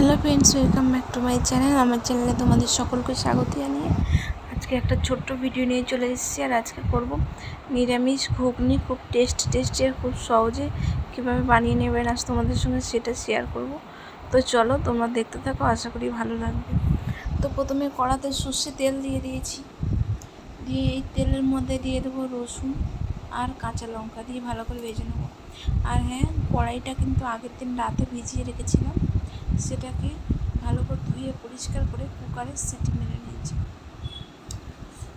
Hello friends, welcome back to my channel. আমার চ্যানেলে তোমাদের সকলকে স্বাগত জানিয়ে আজকে একটা ছোট্ট ভিডিও নিয়ে চলে এসেছি। আর আজকে করব নিরামিষ ঘুগনি, খুব টেস্টি আর খুব সহজে কীভাবে বানিয়ে নেবেন আজ তোমাদের সঙ্গে সেটা শেয়ার করব। তো চলো তোমরা দেখতে থাকো, আশা করি ভালো লাগবে। তো প্রথমে কড়াতে সর্ষে তেল দিয়ে দিয়েছি, দিয়ে এই তেলের মধ্যে দিয়ে দেবো রসুন আর কাঁচা লঙ্কা দিয়ে ভালো করে ভেজে নেবো। আর হ্যাঁ, কড়াইটা কিন্তু আগের দিন রাতে ভিজিয়ে রেখেছিলাম, সেটাকে ভালো করে ধুয়ে পরিষ্কার করে কুকারে সিটি মেরে নিয়েছি।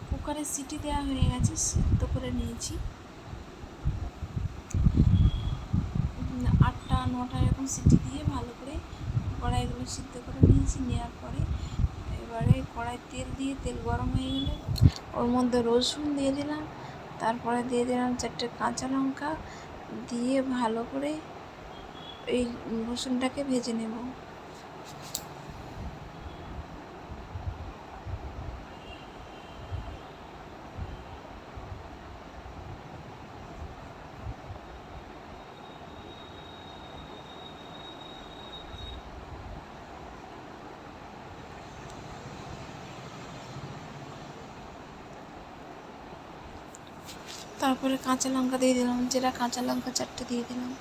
কুকারে সিটি দেওয়া হয়ে গেছে, সিদ্ধ করে নিয়েছি। 8টা 9টা এরকম সিটি দিয়ে ভালো করে কড়াইগুলো সিদ্ধ করে নিয়েছি। নেওয়ার পরে এবারে কড়াই তেল দিয়ে, তেল গরম হয়ে গেলে ওর মধ্যে রসুন দিয়ে দিলাম, তারপরে দিয়ে দিলাম 4টে কাঁচা লঙ্কা, দিয়ে ভালো করে এই রসুনটাকে ভেজে নেব। তারপরে কাঁচা লঙ্কা দিয়ে দিলাম, যেটা কাঁচা লঙ্কা 4টে দিয়ে দিলাম।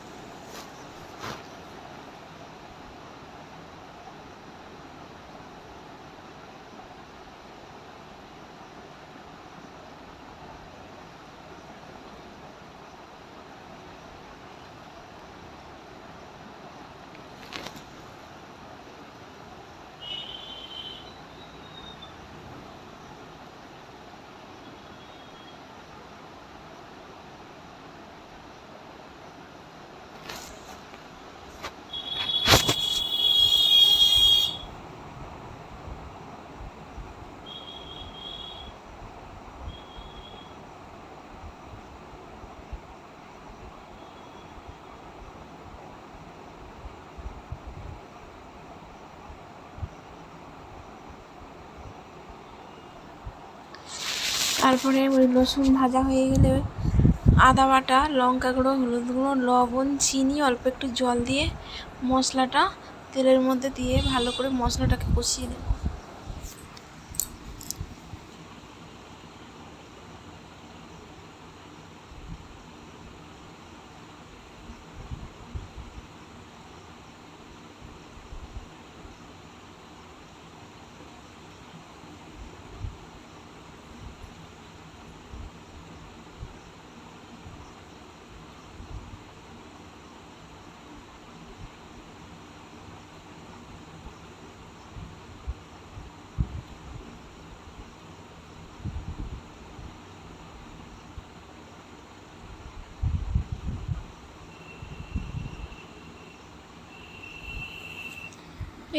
তারপরে ওই রসুন ভাজা হয়ে গেলে আদা বাটা, লঙ্কা গুঁড়ো, হলুদ গুঁড়ো, লবণ, চিনি, অল্প একটু জল দিয়ে মশলাটা তেলের মধ্যে দিয়ে ভালো করে মশলাটাকে কষিয়ে নেব।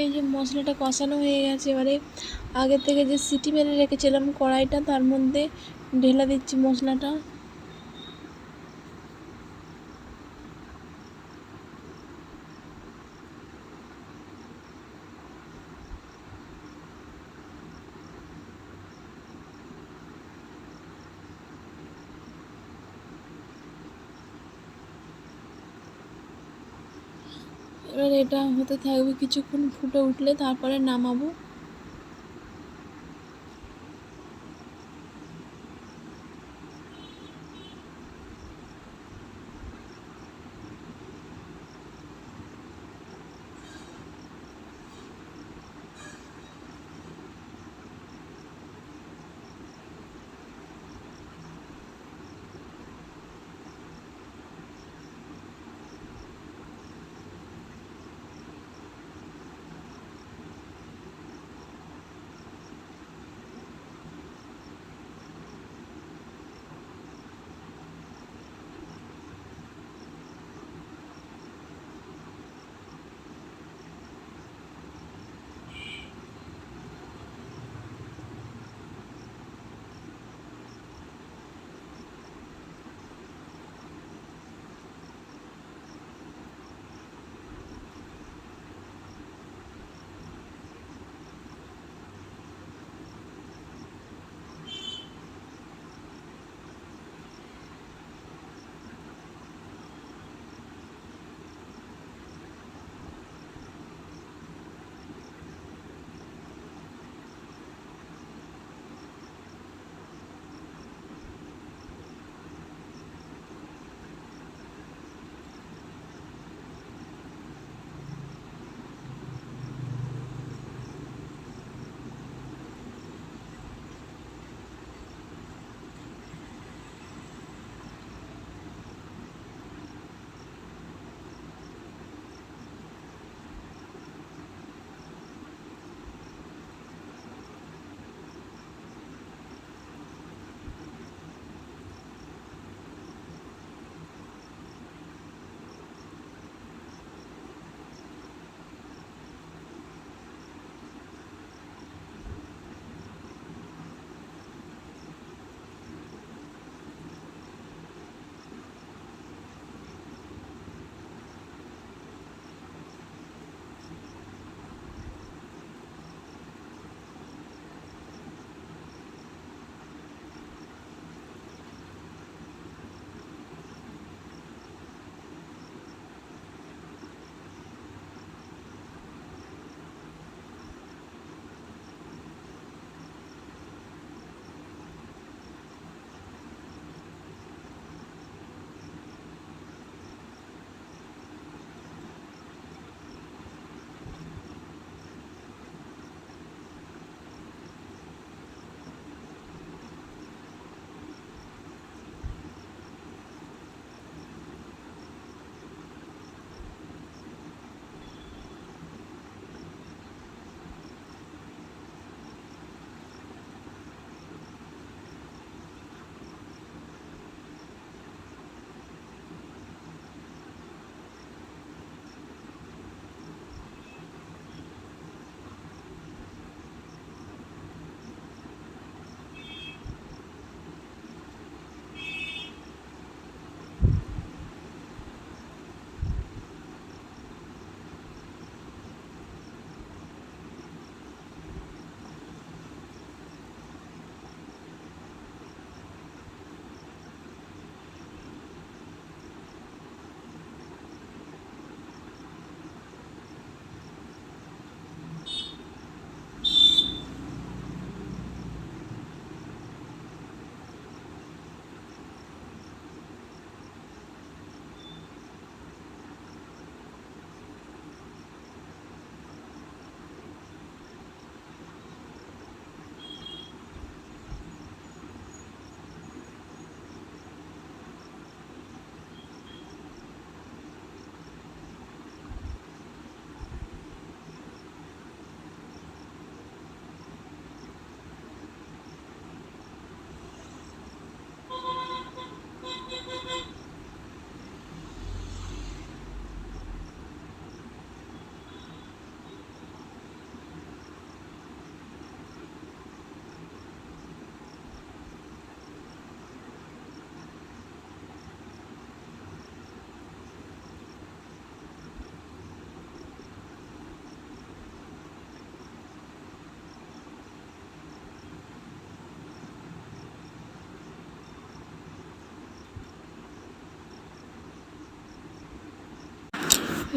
এই যে মশলাটা কষানো হয়ে গেছে, এবারে আগে থেকে যে সিটি মেরে রেখেছিলাম কড়াইটা, তার মধ্যে ঢেলে দিচ্ছি মশলাটা। এবার এটা হতে থাকবে, কিছুক্ষণ ফুটে উঠলে তারপরে নামাবো।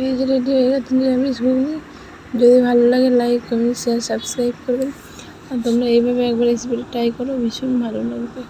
এই যে রেডি হয়ে গেছে নিরামিষ ঘুগনি। যদি ভালো লাগে লাইক কমেন্ট শেয়ার সাবস্ক্রাইব করবেন। আর তোমরা এইভাবে একবার রেসিপিটা ট্রাই করো, ভীষণ ভালো লাগবে।